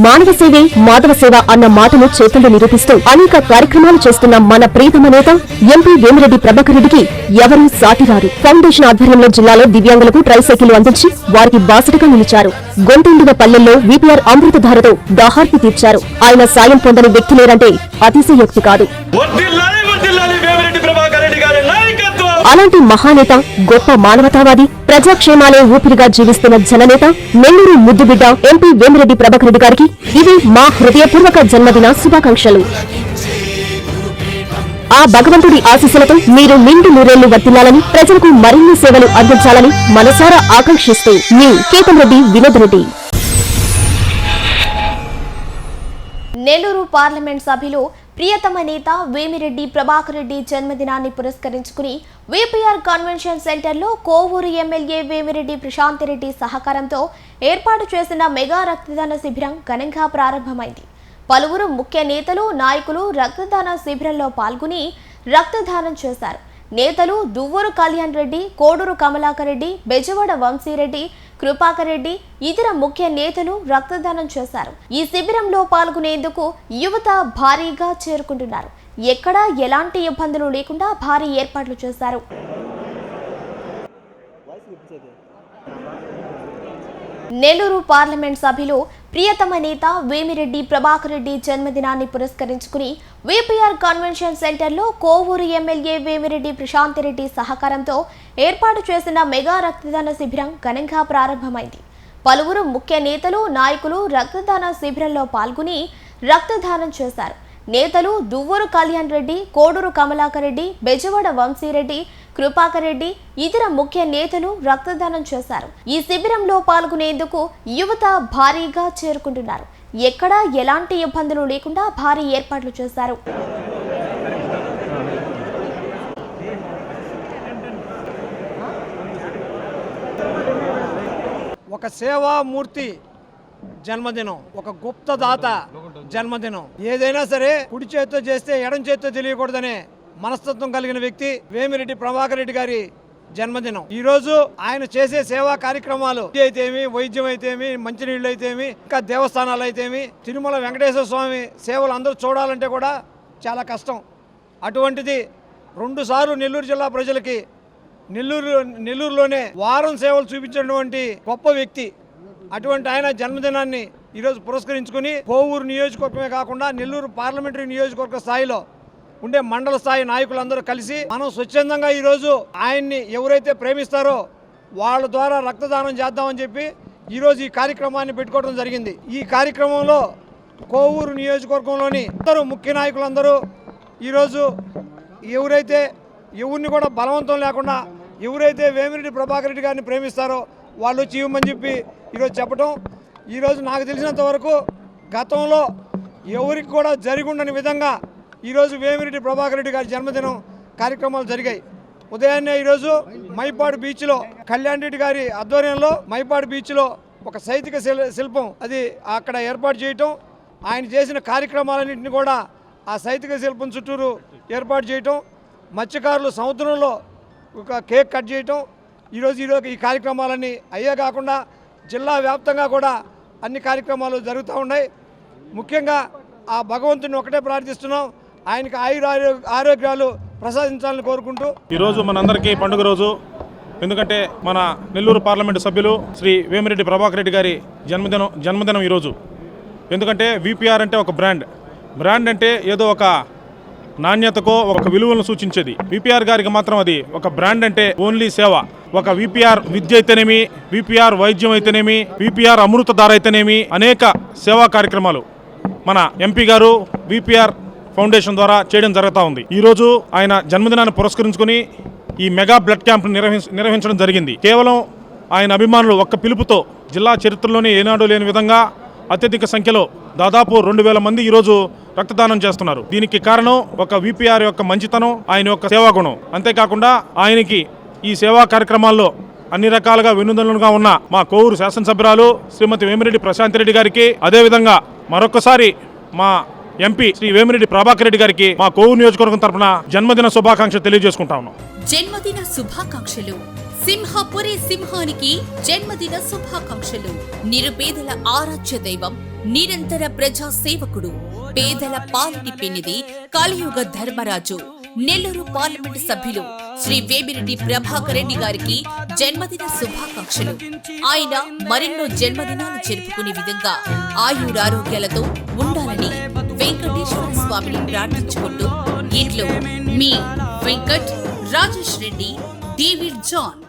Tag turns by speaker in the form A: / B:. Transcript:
A: మానవ సేవే మాధవ సేవ అన్న మాటను చేతుల్లో నిరూపిస్తూ అనేక కార్యక్రమాలు చేస్తున్న మన ప్రియతమ నేత ఎంపీ వేమిరెడ్డి ప్రభాకర్ రెడ్డికి ఎవరూ సాటిరారు. ఫౌండేషన్ ఆధ్వర్యంలో జిల్లాలో దివ్యాంగులకు ట్రైసైకిల్ అందించి వారికి బాసటగా నిలిచారు. గొంతుండిన పల్లెల్లో వీపీఆర్ అమృతధారతో దాహార్తి తీర్చారు. ఆయన సాయం పొందని వ్యక్తి లేరంటే అతిశయోక్తి కాదు. అలాంటి మహానేత, గొప్ప మానవతావాది, ప్రజాక్షేమాలే ఊపిరిగా జీవిస్తున్న జననేత, నెల్లూరు ముద్దుబిడ్డ ఎంపీ వేమిరెడ్డి ప్రభాకర్ రెడ్డి గారికి ఇవి మా హృదయపూర్వక జన్మదిన శుభాకాంక్షలు. ఆ భగవంతుడి ఆశీస్సులతో మీరు నిండు నూరేళ్లు వర్తిల్లాలని, ప్రజలకు మరిన్ని సేవలు అందించాలని మనసారా ఆకాంక్షిస్తూ మీ కేతంరెడ్డి వినోద్ రెడ్డి.
B: నెల్లూరు పార్లమెంట్ సభ్యులు ప్రియతమ నేత వేమిరెడ్డి ప్రభాకర్ రెడ్డి జన్మదినాన్ని పురస్కరించుకుని వీపీఆర్ కన్వెన్షన్ సెంటర్లో కోవూరు ఎమ్మెల్యే వేమిరెడ్డి ప్రశాంతిరెడ్డి సహకారంతో ఏర్పాటు చేసిన మెగా రక్తదాన శిబిరం ఘనంగా ప్రారంభమైంది. పలువురు ముఖ్య నేతలు, నాయకులు రక్తదాన శిబిరంలో పాల్గొని రక్తదానం చేశారు. నేతలు దువ్వూరు కళ్యాణ్ రెడ్డి, కోడూరు కమలాకర్ రెడ్డి, బెజవాడ వంశీరెడ్డి, కృపాకర్ రెడ్డి, ఇతర ముఖ్య నేతలు రక్తదానం చేశారు. ఈ శిబిరంలో పాల్గొనేందుకు యువత భారీగా చేరుకుంటున్నారు. ఎక్కడా ఎలాంటి ఇబ్బందులు లేకుండా భారీ ఏర్పాట్లు చేశారు. నెల్లూరు పార్లమెంట్ సభ్యులు ప్రియతమ నేత వేమిరెడ్డి ప్రభాకర్ రెడ్డి జన్మదినాన్ని పురస్కరించుకుని వీపీఆర్ కన్వెన్షన్ సెంటర్లో కోవూరు ఎమ్మెల్యే వేమిరెడ్డి ప్రశాంతిరెడ్డి సహకారంతో ఏర్పాటు చేసిన మెగా రక్తదాన శిబిరం ఘనంగా ప్రారంభమైంది. పలువురు ముఖ్య నేతలు, నాయకులు రక్తదాన శిబిరంలో పాల్గొని రక్తదానం చేశారు. నేతలు దువ్వూరు కళ్యాణ్ రెడ్డి, కోడూరు కమలాకర్ రెడ్డి, బెజవాడ వంశీరెడ్డి, కృపాకర్ రెడ్డి, ఇతర ముఖ్య నేతలు రక్తదానం చేశారు. ఈ శిబిరంలో పాల్గొనేందుకు యువత భారీగా చేరుకుంటున్నారు. ఎక్కడా ఎలాంటి ఇబ్బందులు లేకుండా భారీ ఏర్పాట్లు చేశారు.
C: ఒక సేవామూర్తి జన్మదినం, ఒక గుప్త దాత జన్మదినం. ఏదైనా సరే కుడి చేతితో చేస్తే ఎడం చేతితో తెలియకూడదనే మనస్తత్వం కలిగిన వ్యక్తి వేమిరెడ్డి ప్రభాకర్ రెడ్డి గారి జన్మదినం. ఈ రోజు ఆయన చేసే సేవా కార్యక్రమాలు అయితేమి, వైద్యం అయితేమి, మంచినీళ్ళు అయితేమి, ఇంకా దేవస్థానాలు అయితేమి, తిరుమల వెంకటేశ్వర స్వామి సేవలు అందరూ చూడాలంటే కూడా చాలా కష్టం. అటువంటిది 2 సార్లు నెల్లూరు జిల్లా ప్రజలకి నెల్లూరులోనే వారం సేవలు చూపించినటువంటి గొప్ప వ్యక్తి. అటువంటి ఆయన జన్మదినాన్ని ఈరోజు పురస్కరించుకుని కోవూరు నియోజకవర్గమే కాకుండా నెల్లూరు పార్లమెంటరీ నియోజకవర్గ స్థాయిలో ఉండే మండల స్థాయి నాయకులందరూ కలిసి మనం స్వచ్ఛందంగా ఈరోజు ఆయన్ని ఎవరైతే ప్రేమిస్తారో వాళ్ళ ద్వారా రక్తదానం చేద్దామని చెప్పి ఈరోజు ఈ కార్యక్రమాన్ని పెట్టుకోవడం జరిగింది. ఈ కార్యక్రమంలో కోవూరు నియోజకవర్గంలోని అందరూ ముఖ్య నాయకులందరూ ఈరోజు ఎవరిని కూడా బలవంతం లేకుండా ఎవరైతే వేమిరెడ్డి ప్రభాకర్ రెడ్డి గారిని ప్రేమిస్తారో వాళ్ళు వచ్చి ఇవ్వమని చెప్పి ఈరోజు చెప్పడం. ఈరోజు నాకు తెలిసినంత వరకు గతంలో ఎవరికి కూడా జరిగి ఉండని విధంగా ఈరోజు వేమిరెడ్డి ప్రభాకర్ రెడ్డి గారి జన్మదినం కార్యక్రమాలు జరిగాయి. ఉదయాన్నే ఈరోజు మైపాడు బీచ్లో కళ్యాణ్ రెడ్డి గారి ఆధ్వర్యంలో మైపాడు బీచ్లో ఒక సైతిక శిల్పం అది అక్కడ ఏర్పాటు చేయటం, ఆయన చేసిన కార్యక్రమాలన్నింటినీ కూడా ఆ సైతిక శిల్పం చుట్టూరు ఏర్పాటు చేయటం, మత్స్యకారులు సముద్రంలో ఒక కేక్ కట్ చేయటం, ఈరోజు ఈ కార్యక్రమాలన్నీ అయ్యే కాకుండా జిల్లా వ్యాప్తంగా కూడా అన్ని కార్యక్రమాలు జరుగుతూ ఉన్నాయి. ముఖ్యంగా ఆ భగవంతుని ఒకటే ప్రార్థిస్తున్నాం, ఆయనకి ఆరోగ్యాలు ప్రసాదించాలని కోరుకుంటూ.
D: ఈరోజు మనందరికీ పండుగ రోజు. ఎందుకంటే మన నెల్లూరు పార్లమెంటు సభ్యులు శ్రీ వేమిరెడ్డి ప్రభాకర్ రెడ్డి గారి జన్మదినం ఈరోజు. ఎందుకంటే వీపీఆర్ అంటే ఒక బ్రాండ్ అంటే ఏదో ఒక నాణ్యతకో ఒక విలువలను సూచించేది. వీపీఆర్ గారికి మాత్రం అది ఒక బ్రాండ్ అంటే ఓన్లీ సేవ. ఒక వీపీఆర్ విద్య అయితేనేమి, వీపీఆర్ వైద్యం అయితేనేమి, వీపీఆర్ అమృతధార అయితేనేమి, అనేక సేవా కార్యక్రమాలు మన ఎంపీ గారు వీపీఆర్ ఫౌండేషన్ ద్వారా చేయడం జరుగుతూ ఉంది. ఈరోజు ఆయన జన్మదినాన్ని పురస్కరించుకుని ఈ మెగా బ్లడ్ క్యాంప్ నిర్వహించడం జరిగింది. కేవలం ఆయన అభిమానులు ఒక్క పిలుపుతో జిల్లా చరిత్రలోనే ఏనాడు లేని విధంగా అత్యధిక సంఖ్యలో దాదాపు 2000 మంది ఈరోజు రక్తదానం చేస్తున్నారు. దీనికి కారణం ఒక వీపీఆర్ యొక్క మంచితనం, ఆయన యొక్క సేవాగుణం. అంతేకాకుండా ఆయనకి ఈ సేవా కార్యక్రమాల్లో అన్ని రకాలుగా వెన్నుదన్నులుగా ఉన్న మా కోవూరు శాసనసభ్యురాలు శ్రీమతి వేమిరెడ్డి ప్రశాంతిరెడ్డి గారికి, అదేవిధంగా మరొకసారి మా ఎంపీ శ్రీ వేమిరెడ్డి ప్రభాకర్ రెడ్డి గారికి మా కోవూరు నియోజకవర్గం తరఫున జన్మదిన శుభాకాంక్షలు తెలియజేసుకుంటా ఉన్నాం.
E: జన్మదిన శుభాకాంక్షలు సింహపురి సింహానికి జన్మదిన శుభాకాంక్షలు. నిరుపేదల ఆరాధ్య దైవం, నిరంతర ప్రజా సేవకుడు, పేదల పాలిటి పెన్నిది, కలియుగ ధర్మరాజు, నెల్లూరు పార్లమెంటు సభ్యులు శ్రీ వేమిరెడ్డి ప్రభాకర్ రెడ్డి గారికి జన్మదిన శుభాకాంక్షలు. ఆయన మరెన్నో జన్మదినాలు జరుపుకునే విధంగా ఆయురారోగ్యాలతో ఉండాలని వెంకటేశ్వర స్వామిని ప్రార్థించుకుంటూ ఇంట్లో మీ వెంకట్, రాజేష్ రెడ్డి, డేవిడ్ జాన్.